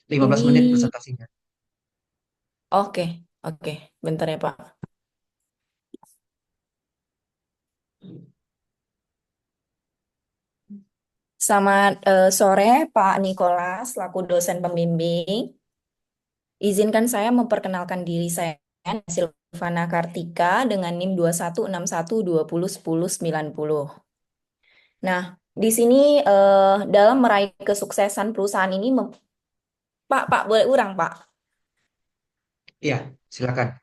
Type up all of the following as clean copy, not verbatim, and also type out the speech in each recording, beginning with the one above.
15 menit Ini presentasinya. oke, oke, bentar ya Pak. Selamat sore Pak Nikolas, selaku dosen pembimbing. Izinkan saya memperkenalkan diri saya, Silvana Kartika dengan NIM 2161201090. Nah, di sini dalam meraih kesuksesan perusahaan ini, Pak, boleh urang Pak? Iya, silakan.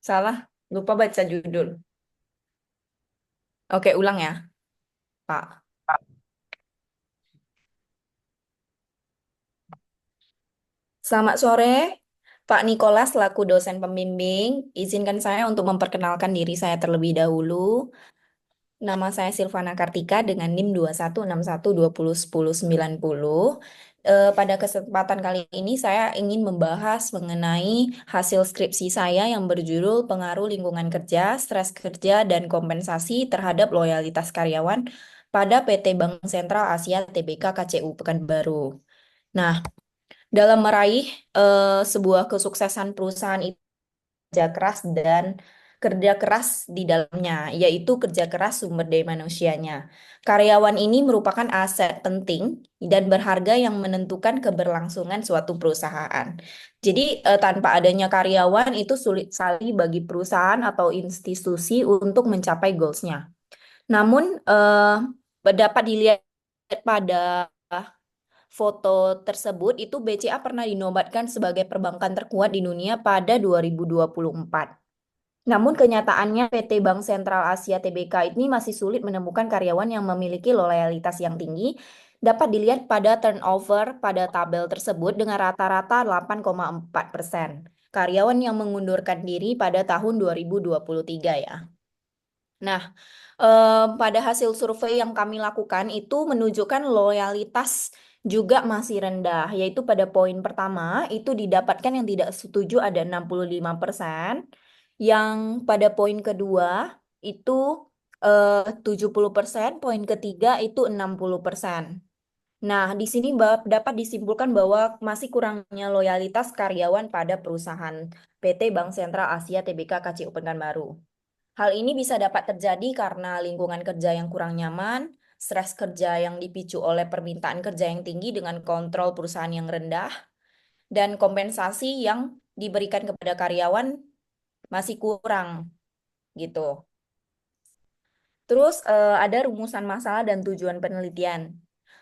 Salah, lupa baca judul. Oke, ulang ya, Pak. Selamat sore, Pak Nikolas selaku dosen pembimbing. Izinkan saya untuk memperkenalkan diri saya terlebih dahulu. Nama saya Silvana Kartika dengan NIM 2161201090. Pada kesempatan kali ini saya ingin membahas mengenai hasil skripsi saya yang berjudul Pengaruh Lingkungan Kerja, Stres Kerja, dan Kompensasi Terhadap Loyalitas Karyawan pada PT Bank Sentral Asia Tbk KCU Pekanbaru. Nah, dalam meraih sebuah kesuksesan perusahaan itu kerja keras dan kerja keras di dalamnya, yaitu kerja keras sumber daya manusianya. Karyawan ini merupakan aset penting dan berharga yang menentukan keberlangsungan suatu perusahaan. Jadi, tanpa adanya karyawan itu sulit sekali bagi perusahaan atau institusi untuk mencapai goals-nya. Namun, dapat dilihat pada foto tersebut itu BCA pernah dinobatkan sebagai perbankan terkuat di dunia pada 2024. Namun kenyataannya PT Bank Sentral Asia Tbk ini masih sulit menemukan karyawan yang memiliki loyalitas yang tinggi. Dapat dilihat pada turnover pada tabel tersebut dengan rata-rata 8,4%. Karyawan yang mengundurkan diri pada tahun 2023 ya. Nah, pada hasil survei yang kami lakukan itu menunjukkan loyalitas juga masih rendah, yaitu pada poin pertama itu didapatkan yang tidak setuju ada 65%, yang pada poin kedua itu 70%, poin ketiga itu 60%. Nah, di sini dapat disimpulkan bahwa masih kurangnya loyalitas karyawan pada perusahaan PT Bank Sentral Asia Tbk KCU Pekanbaru. Hal ini bisa dapat terjadi karena lingkungan kerja yang kurang nyaman, stres kerja yang dipicu oleh permintaan kerja yang tinggi dengan kontrol perusahaan yang rendah, dan kompensasi yang diberikan kepada karyawan masih kurang gitu. Terus ada rumusan masalah dan tujuan penelitian.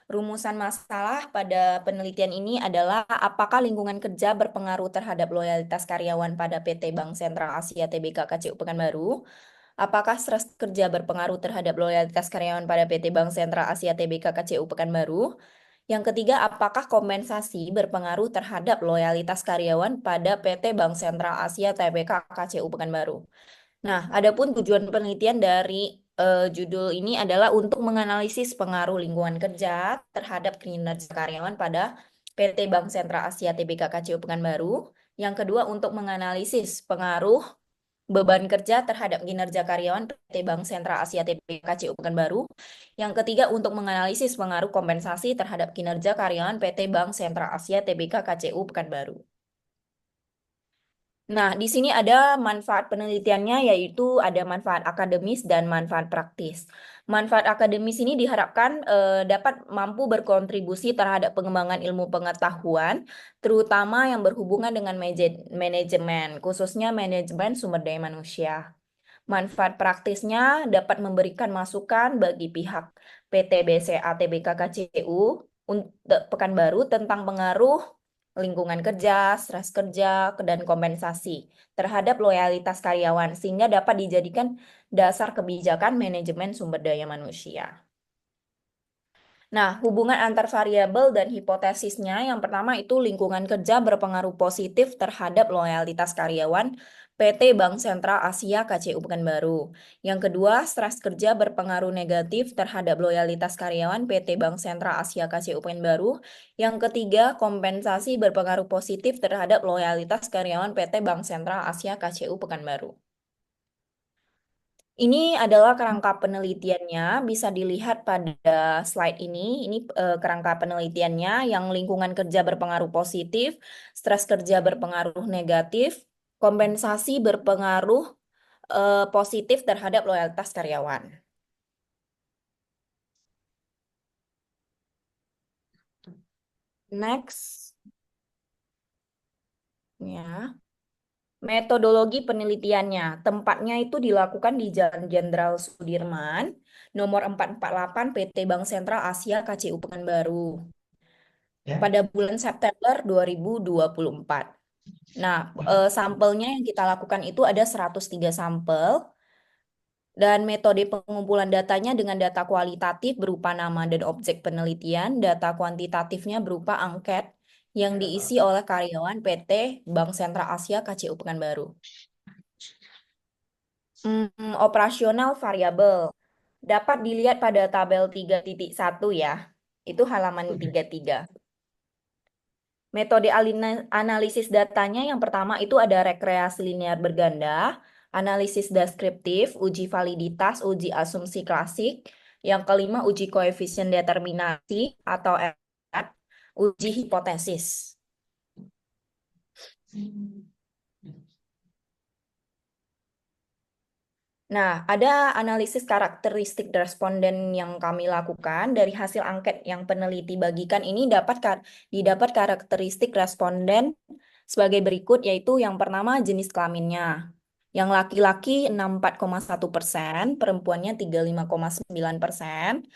Rumusan masalah pada penelitian ini adalah apakah lingkungan kerja berpengaruh terhadap loyalitas karyawan pada PT Bank Sentral Asia Tbk KCU Pekanbaru? Apakah stres kerja berpengaruh terhadap loyalitas karyawan pada PT Bank Sentral Asia Tbk KCU Pekanbaru? Yang ketiga, apakah kompensasi berpengaruh terhadap loyalitas karyawan pada PT Bank Sentral Asia Tbk KCU Pekanbaru? Nah, adapun tujuan penelitian dari judul ini adalah untuk menganalisis pengaruh lingkungan kerja terhadap kinerja karyawan pada PT Bank Sentral Asia Tbk KCU Pekanbaru. Yang kedua, untuk menganalisis pengaruh beban kerja terhadap kinerja karyawan PT Bank Sentral Asia Tbk KCU Pekanbaru. Yang ketiga, untuk menganalisis pengaruh kompensasi terhadap kinerja karyawan PT Bank Sentral Asia Tbk KCU Pekanbaru. Nah, di sini ada manfaat penelitiannya, yaitu ada manfaat akademis dan manfaat praktis. Manfaat akademis ini diharapkan dapat mampu berkontribusi terhadap pengembangan ilmu pengetahuan, terutama yang berhubungan dengan manajemen, khususnya manajemen sumber daya manusia. Manfaat praktisnya dapat memberikan masukan bagi pihak PT BCA Tbk KCU untuk Pekanbaru tentang pengaruh lingkungan kerja, stres kerja, dan kompensasi terhadap loyalitas karyawan sehingga dapat dijadikan dasar kebijakan manajemen sumber daya manusia. Nah, hubungan antar variabel dan hipotesisnya yang pertama itu lingkungan kerja berpengaruh positif terhadap loyalitas karyawan PT Bank Sentral Asia KCU Pekanbaru. Yang kedua, stres kerja berpengaruh negatif terhadap loyalitas karyawan PT Bank Sentral Asia KCU Pekanbaru. Yang ketiga, kompensasi berpengaruh positif terhadap loyalitas karyawan PT Bank Sentral Asia KCU Pekanbaru. Ini adalah kerangka penelitiannya, bisa dilihat pada slide ini. Ini kerangka penelitiannya yang lingkungan kerja berpengaruh positif, stres kerja berpengaruh negatif, kompensasi berpengaruh positif terhadap loyalitas karyawan. Next, ya. Metodologi penelitiannya, tempatnya itu dilakukan di Jalan Jenderal Sudirman, nomor 448 PT Bank Sentral Asia KCU Pekanbaru, Ya. pada bulan September 2024. Nah, sampelnya yang kita lakukan itu ada 103 sampel, dan metode pengumpulan datanya dengan data kualitatif berupa nama dan objek penelitian, data kuantitatifnya berupa angket yang diisi oleh karyawan PT Bank Sentral Asia KCU Pekanbaru. Operasional variabel dapat dilihat pada tabel 3.1 ya. Itu halaman 33. Metode analisis datanya yang pertama itu ada rekreasi linear berganda, analisis deskriptif, uji validitas, uji asumsi klasik. Yang kelima uji koefisien determinasi atau EDET, uji hipotesis. Nah, ada analisis karakteristik responden yang kami lakukan dari hasil angket yang peneliti bagikan ini didapat karakteristik responden sebagai berikut, yaitu yang pertama jenis kelaminnya. Yang laki-laki 64,1%, perempuannya 35,9%.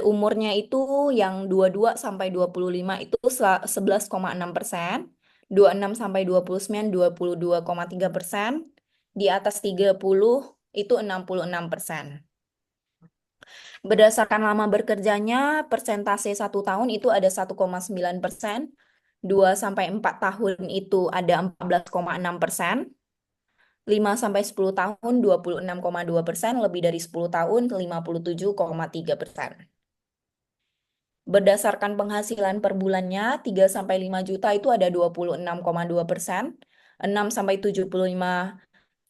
Umurnya itu yang 22 sampai 25 itu 11,6%, 26 sampai 29 22,3%, di atas 30 itu 66%. Berdasarkan lama bekerjanya, persentase 1 tahun itu ada 1,9%, 2 sampai 4 tahun itu ada 14,6%, 5 sampai 10 tahun 26,2%, lebih dari 10 tahun 57,3%. Berdasarkan penghasilan per bulannya, 3 sampai 5 juta itu ada 26,2%, 6 sampai 75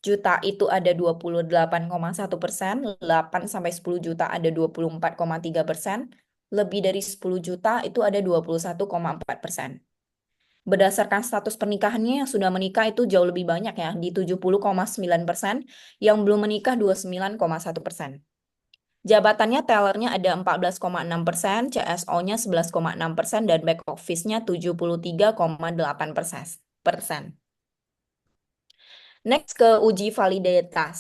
juta itu ada 28,1%, 8 sampai 10 juta ada 24,3%, lebih dari 10 juta itu ada 21,4%. Berdasarkan status pernikahannya, yang sudah menikah itu jauh lebih banyak ya, di 70,9%, yang belum menikah 29,1%. Jabatannya tellernya ada 14,6%, CSO-nya 11,6%, dan back office-nya 73,8%. Next ke uji validitas.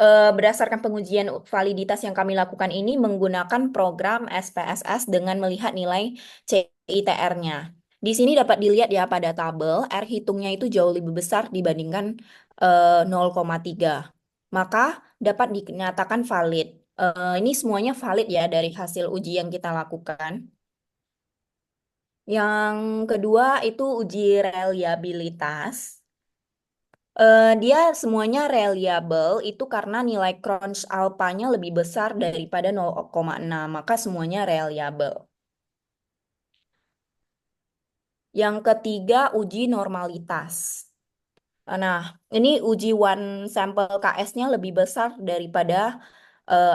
Berdasarkan pengujian validitas yang kami lakukan ini menggunakan program SPSS dengan melihat nilai CITR-nya. Di sini dapat dilihat ya pada tabel, R hitungnya itu jauh lebih besar dibandingkan 0,3. Maka dapat dinyatakan valid. Ini semuanya valid ya dari hasil uji yang kita lakukan. Yang kedua itu uji reliabilitas. Dia semuanya reliable itu karena nilai crunch alpha-nya lebih besar daripada 0,6, maka semuanya reliable. Yang ketiga, uji normalitas. Nah, ini uji one sampel KS-nya lebih besar daripada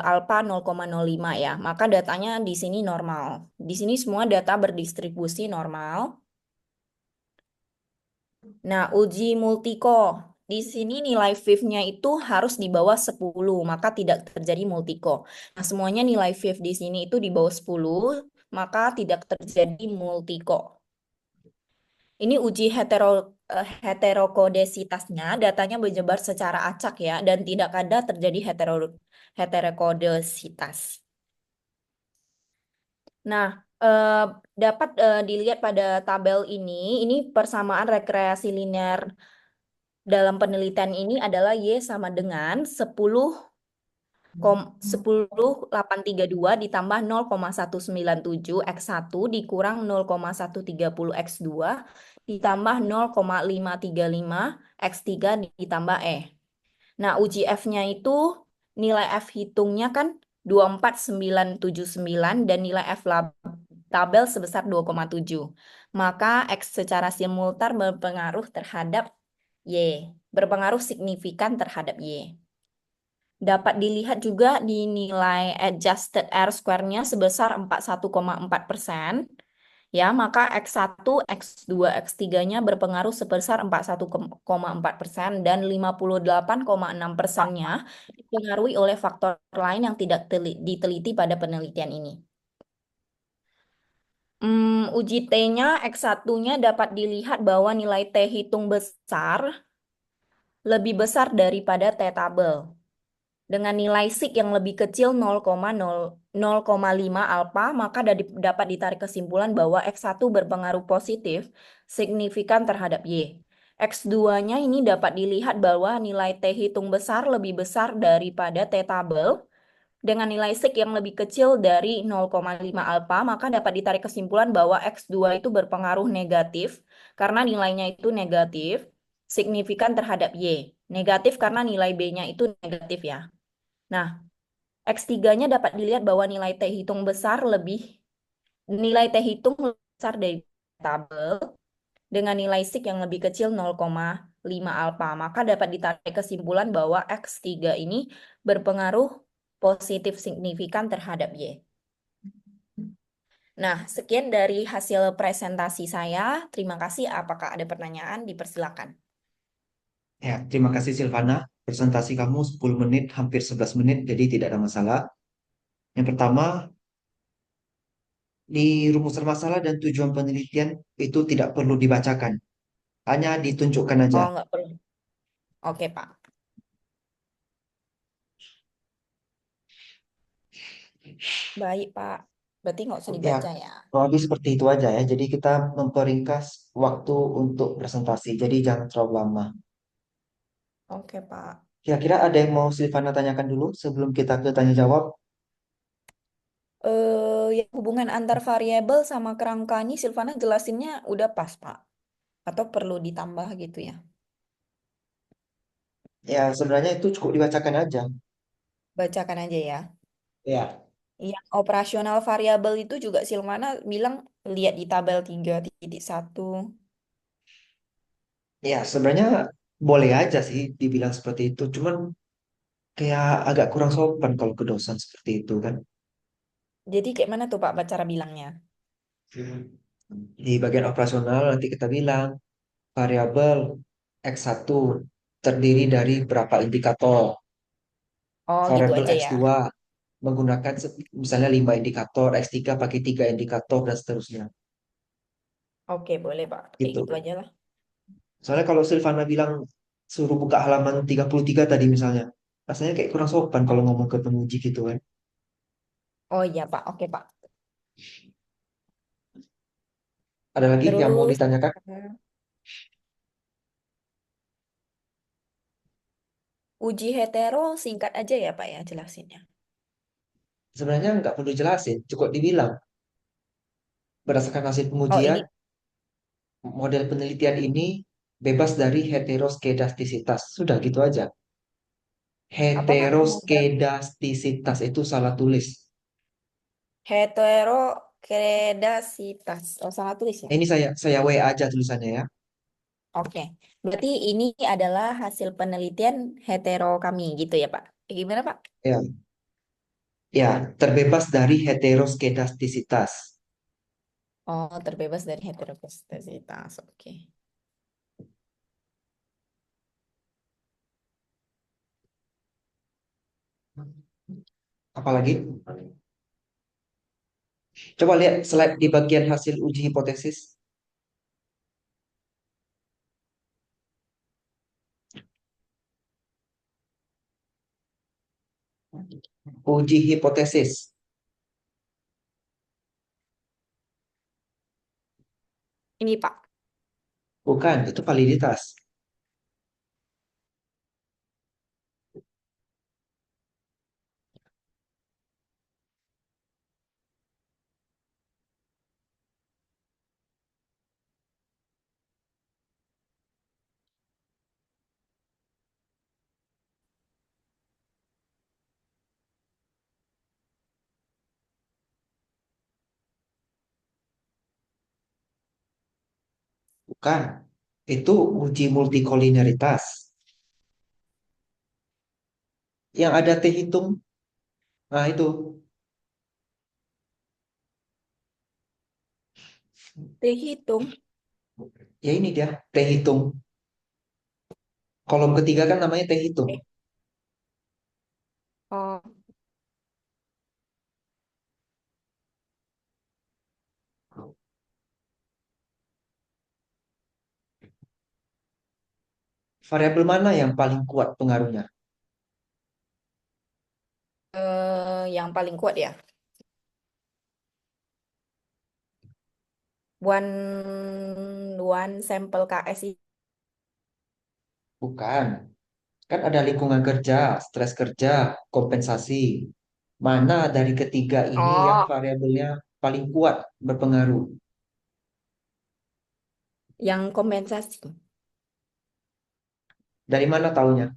alpha 0,05 ya, maka datanya di sini normal. Di sini semua data berdistribusi normal. Nah, uji multiko. Di sini nilai VIF-nya itu harus di bawah 10, maka tidak terjadi multiko. Nah, semuanya nilai VIF di sini itu di bawah 10, maka tidak terjadi multiko. Ini uji heterokodesitasnya, datanya menyebar secara acak ya, dan tidak ada terjadi heterokodesitas. Nah, eh, dapat dilihat pada tabel ini persamaan rekreasi linear dalam penelitian ini adalah Y sama dengan 10,832 ditambah 0,197 X1 dikurang 0,130 X2 ditambah 0,535 X3 ditambah E. Nah, uji F-nya itu nilai F hitungnya kan 24979 dan nilai F tabel sebesar 2,7. Maka X secara simultan berpengaruh terhadap Y, berpengaruh signifikan terhadap Y. Dapat dilihat juga di nilai adjusted R square-nya sebesar 41,4%. Ya, maka X1, X2, X3-nya berpengaruh sebesar 41,4% dan 58,6%-nya dipengaruhi oleh faktor lain yang tidak diteliti pada penelitian ini. Uji T-nya X1-nya dapat dilihat bahwa nilai T hitung besar lebih besar daripada T tabel. Dengan nilai sig yang lebih kecil 0,5 alfa, maka dapat ditarik kesimpulan bahwa X1 berpengaruh positif signifikan terhadap Y. X2-nya ini dapat dilihat bahwa nilai T hitung besar lebih besar daripada T tabel. Dengan nilai sig yang lebih kecil dari 0,5 alfa, maka dapat ditarik kesimpulan bahwa X2 itu berpengaruh negatif karena nilainya itu negatif, signifikan terhadap Y. Negatif karena nilai B-nya itu negatif ya. Nah, X3-nya dapat dilihat bahwa nilai T hitung lebih besar dari tabel dengan nilai sig yang lebih kecil 0,5 alfa. Maka dapat ditarik kesimpulan bahwa X3 ini berpengaruh positif signifikan terhadap Y. Nah, sekian dari hasil presentasi saya. Terima kasih. Apakah ada pertanyaan? Dipersilakan. Ya, terima kasih Silvana. Presentasi kamu 10 menit, hampir 11 menit, jadi tidak ada masalah. Yang pertama, di rumusan masalah dan tujuan penelitian itu tidak perlu dibacakan, hanya ditunjukkan aja. Oh, nggak perlu. Oke, Pak. Baik, Pak. Berarti nggak usah Ya, dibaca ya. kurang lebih seperti itu aja ya. Jadi kita memperingkas waktu untuk presentasi, jadi jangan terlalu lama. Oke, Pak. Kira-kira ada yang mau Silvana tanyakan dulu sebelum kita ke tanya jawab? Ya, hubungan antar variabel sama kerangka ini Silvana jelasinnya udah pas, Pak. Atau perlu ditambah gitu ya? Ya, sebenarnya itu cukup dibacakan aja. Bacakan aja ya. Ya, Yang operasional variabel itu juga Silvana bilang lihat di tabel 3.1. ya sebenarnya boleh aja sih dibilang seperti itu. Cuman kayak agak kurang sopan kalau ke dosen seperti itu kan. Jadi kayak mana tuh Pak cara bilangnya? Di bagian operasional nanti kita bilang variabel X1 terdiri dari berapa indikator. Oh, gitu Variabel aja ya. X2 menggunakan misalnya 5 indikator, X3 pakai 3 indikator dan seterusnya. Oke, boleh Pak. Kayak Gitu. gitu aja lah. Soalnya kalau Silvana bilang suruh buka halaman 33 tadi misalnya, rasanya kayak kurang sopan kalau ngomong ke penguji gitu kan. Oh iya Pak, oke Pak. Ada lagi yang mau Terus ditanyakan? uji hetero singkat aja ya Pak ya jelasinnya. Sebenarnya nggak perlu jelasin, cukup dibilang. Berdasarkan hasil Oh pengujian, ini model penelitian ini bebas dari heteroskedastisitas. Sudah gitu aja. apa Pak? Modal Heteroskedastisitas itu salah tulis. heterokedasitas. Oh salah tulis ya? Ini saya W aja tulisannya ya. Oke. Berarti ini adalah hasil penelitian hetero kami gitu ya Pak? Gimana Pak? Ya, ya, terbebas dari heteroskedastisitas. Oh, terbebas dari heteroskedasitas. Oke. Apalagi? Coba lihat slide di bagian hasil uji hipotesis. Uji hipotesis. Ini Pak. Bukan, itu validitas. Bukan. Itu uji multikoliniaritas. Yang ada T hitung. Nah, itu. Dihitung. Ya ini dia, T hitung. Kolom ketiga kan namanya T hitung. Eh, Oh, Variabel mana yang paling kuat pengaruhnya? yang paling kuat ya. One sampel KS. Bukan. Kan ada lingkungan kerja, stres kerja, kompensasi. Mana dari ketiga ini yang Oh, variabelnya paling kuat berpengaruh? yang kompensasi. Dari mana taunya?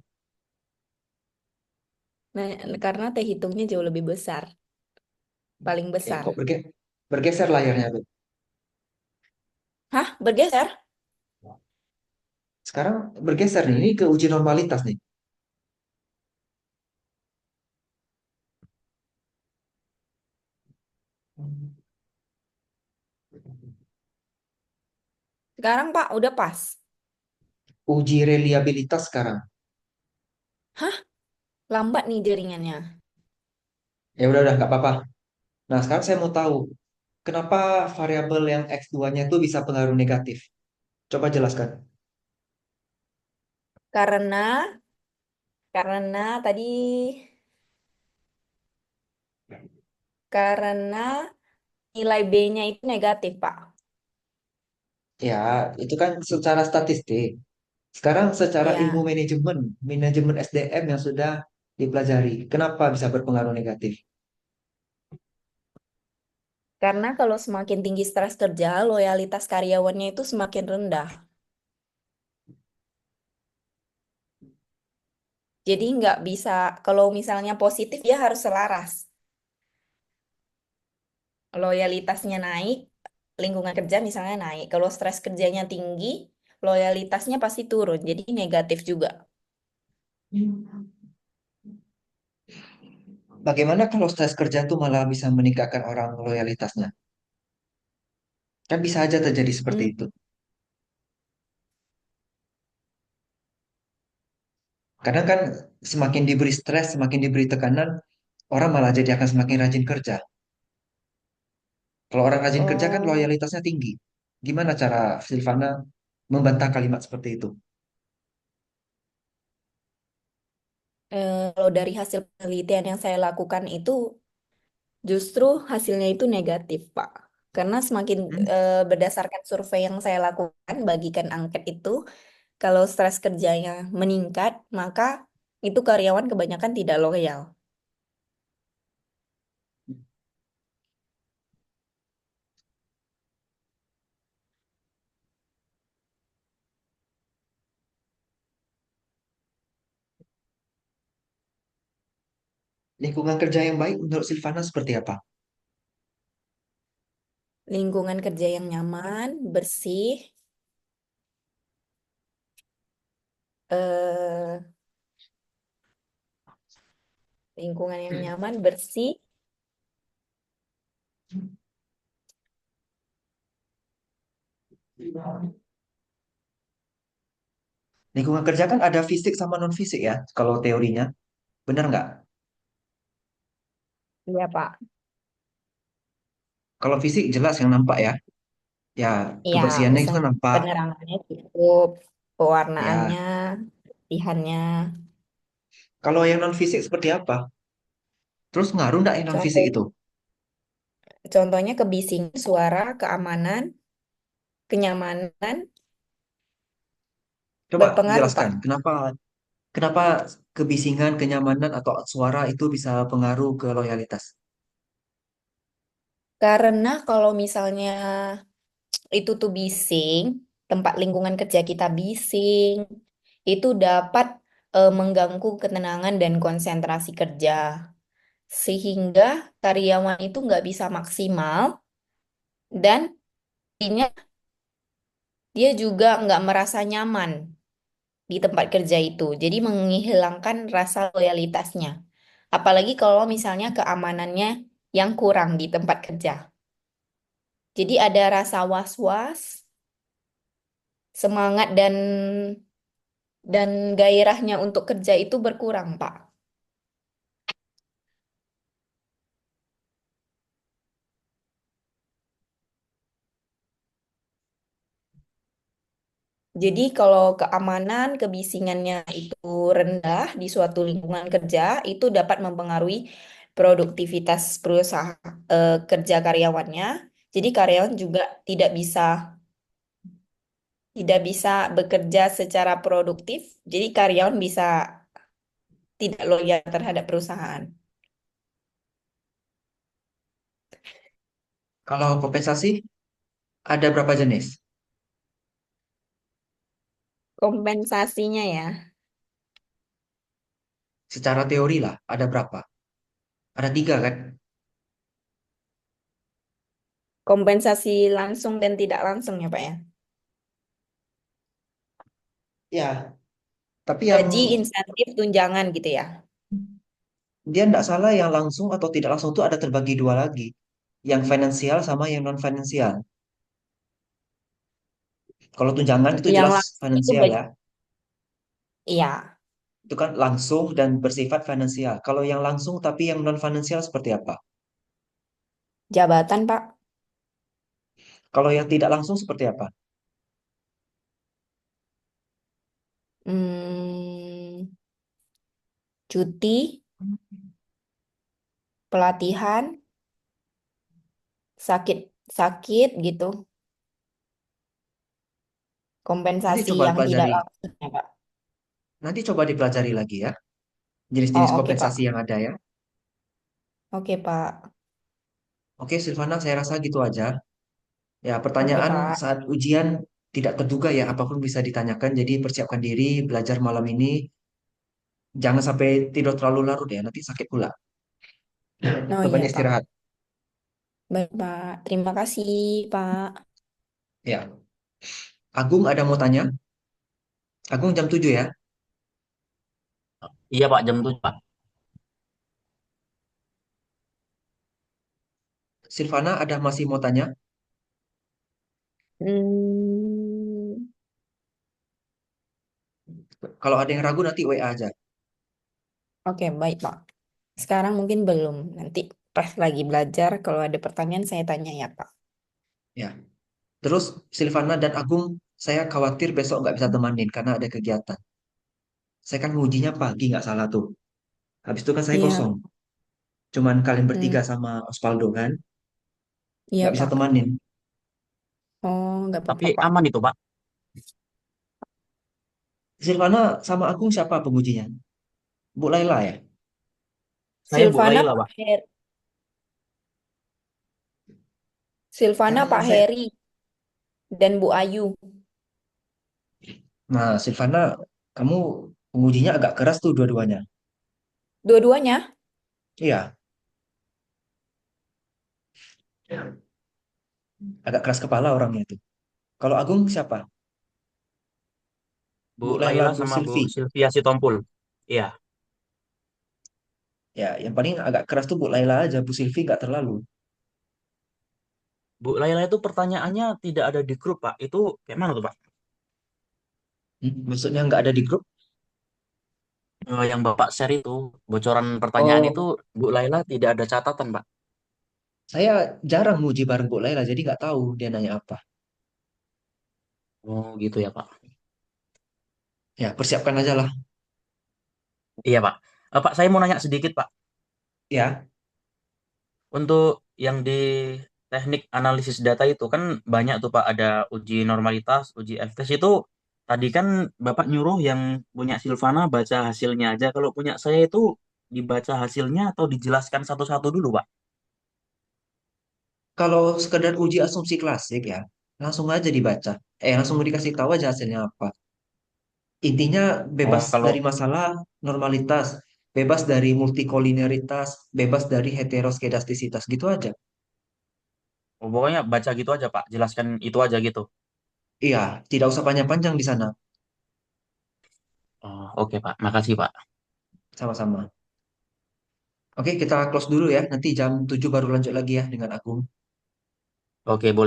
Nah, karena teh hitungnya jauh lebih besar, paling Kok besar. bergeser layarnya tuh? Hah, bergeser? Sekarang bergeser nih, ini ke uji normalitas nih. Sekarang Pak, udah pas. Uji reliabilitas sekarang. Hah, lambat nih jaringannya. Ya udah nggak apa-apa. Nah, sekarang saya mau tahu, kenapa variabel yang X2-nya itu bisa pengaruh negatif? Coba jelaskan. Karena, karena tadi, karena nilai B-nya itu negatif, Pak. Ya, itu kan secara statistik. Sekarang secara ilmu Ya, manajemen, manajemen SDM yang sudah dipelajari, kenapa bisa berpengaruh negatif? karena kalau semakin tinggi stres kerja, loyalitas karyawannya itu semakin rendah. Jadi nggak bisa, kalau misalnya positif ya harus selaras. Loyalitasnya naik, lingkungan kerja misalnya naik. Kalau stres kerjanya tinggi, loyalitasnya pasti turun. Jadi negatif juga. Bagaimana kalau stres kerja itu malah bisa meningkatkan orang loyalitasnya? Kan bisa aja terjadi seperti Hmm, itu. Kadang kan semakin diberi stres, semakin diberi tekanan, orang malah jadi akan semakin rajin kerja. Kalau orang rajin kerja kan oh, loyalitasnya tinggi. Gimana cara Silvana membantah kalimat seperti itu? kalau dari hasil penelitian yang saya lakukan itu justru hasilnya itu negatif, Pak. Karena semakin Hmm? berdasarkan survei yang saya lakukan, bagikan angket itu, kalau stres kerjanya meningkat, maka itu karyawan kebanyakan tidak loyal. Lingkungan kerja yang baik menurut Silvana seperti apa? Lingkungan kerja yang nyaman, bersih, eh, lingkungan yang nyaman, bersih, Lingkungan kerja kan ada fisik sama non fisik ya, kalau teorinya. Benar nggak? iya Pak. Kalau fisik jelas yang nampak ya. Ya, Iya, kebersihannya itu kan misalnya nampak. penerangannya cukup, pewarnaannya, Ya, pilihannya. kalau yang non fisik seperti apa? Terus ngaruh nggak yang non fisik Contoh, itu? contohnya kebisingan, suara, keamanan, kenyamanan, Coba berpengaruh Pak. jelaskan, kenapa kenapa kebisingan, kenyamanan atau suara itu bisa pengaruh ke loyalitas? Karena kalau misalnya itu tuh bising, tempat lingkungan kerja kita bising, itu dapat mengganggu ketenangan dan konsentrasi kerja. Sehingga karyawan itu nggak bisa maksimal dan intinya dia juga nggak merasa nyaman. di tempat kerja itu. Jadi menghilangkan rasa loyalitasnya. Apalagi kalau misalnya keamanannya yang kurang di tempat kerja. Jadi ada rasa was-was, semangat dan gairahnya untuk kerja itu berkurang, Pak. Jadi kalau keamanan, kebisingannya itu rendah di suatu lingkungan kerja, itu dapat mempengaruhi produktivitas perusahaan kerja karyawannya. Jadi karyawan juga tidak bisa tidak bisa bekerja secara produktif. Jadi karyawan bisa tidak loyal terhadap perusahaan. Kalau kompensasi ada berapa jenis? Kompensasinya ya, Secara teori lah, ada berapa? Ada tiga kan? kompensasi langsung dan tidak langsung ya Pak ya. Ya, tapi yang Gaji, insentif, tunjangan gitu ya. dia tidak salah yang langsung atau tidak langsung itu ada terbagi dua lagi. Yang finansial sama yang non finansial. Kalau tunjangan itu Yang jelas langsung itu finansial ya. iya, Itu kan langsung dan bersifat finansial. Kalau yang langsung tapi yang non finansial seperti apa? jabatan Pak. Kalau yang tidak langsung seperti apa? Hmm, cuti, pelatihan, sakit sakit gitu. Nanti Kompensasi coba yang tidak dipelajari. langsung ya Pak. Nanti coba dipelajari lagi ya. Jenis-jenis Oh, oke kompensasi Pak. yang ada ya. Oke Pak. Oke, Silvana, saya rasa gitu aja. Ya, Oke pertanyaan Pak. saat ujian tidak terduga ya, apapun bisa ditanyakan. Jadi persiapkan diri, belajar malam ini. Jangan sampai tidur terlalu larut ya, nanti sakit pula. Oh iya Banyak Pak. istirahat. Baik Pak. Terima kasih Pak. Ya, Agung ada mau tanya? Agung jam 7 ya. Iya Pak, jam 7 Pak. Silvana ada masih mau tanya? Hmm, Kalau ada yang ragu nanti WA aja. oke baik Pak. Sekarang mungkin belum. Nanti pas lagi belajar, kalau ada pertanyaan saya tanya ya Pak. Ya. Terus Silvana dan Agung, saya khawatir besok nggak bisa temanin karena ada kegiatan. Saya kan ngujinya pagi nggak salah tuh. Habis itu kan saya Iya, kosong. Cuman kalian hmm, bertiga sama Osvaldo kan, iya nggak bisa Pak. temanin. Oh, nggak Tapi apa-apa Pak. aman itu Pak. Silvana sama Agung siapa pengujinya? Bu Laila ya? Saya Bu Silvana Laila Pak Pak. Heri. Silvana Yang Pak saya, Heri dan Bu Ayu. nah Silvana, kamu pengujinya agak keras tuh dua-duanya. Dua-duanya. Iya, agak keras kepala orangnya itu. Kalau Agung siapa? Bu Bu Laila, Laila Bu sama Bu Silvi. Sylvia Sitompul. Iya. Ya, yang paling agak keras tuh Bu Laila aja, Bu Silvi nggak terlalu. Bu Laila itu pertanyaannya tidak ada di grup Pak. Itu kayak mana tuh Pak? Maksudnya nggak ada di grup? Yang Bapak share itu, bocoran pertanyaan itu Oh, Bu Laila tidak ada catatan Pak. saya jarang nguji bareng Bu Laila, jadi nggak tahu dia nanya apa. Oh gitu ya Pak. Ya, persiapkan aja lah. Iya Pak. Pak saya mau nanya sedikit Pak. Ya, Untuk yang di teknik analisis data itu kan banyak tuh Pak, ada uji normalitas, uji F-test itu tadi kan Bapak nyuruh yang punya Silvana baca hasilnya aja. Kalau punya saya itu dibaca hasilnya atau dijelaskan satu-satu dulu Pak. kalau sekedar uji asumsi klasik ya, langsung aja dibaca. Langsung dikasih tahu aja hasilnya apa. Intinya Oh, bebas kalau dari masalah normalitas, bebas dari multikolinearitas, bebas dari heteroskedastisitas gitu aja. pokoknya baca gitu aja Pak, jelaskan itu aja gitu. Iya, tidak usah panjang-panjang di sana. Oh, oke Pak. Makasih Pak. Sama-sama. Oke, kita close dulu ya. Nanti jam 7 baru lanjut lagi ya dengan Agung. Oke, boleh.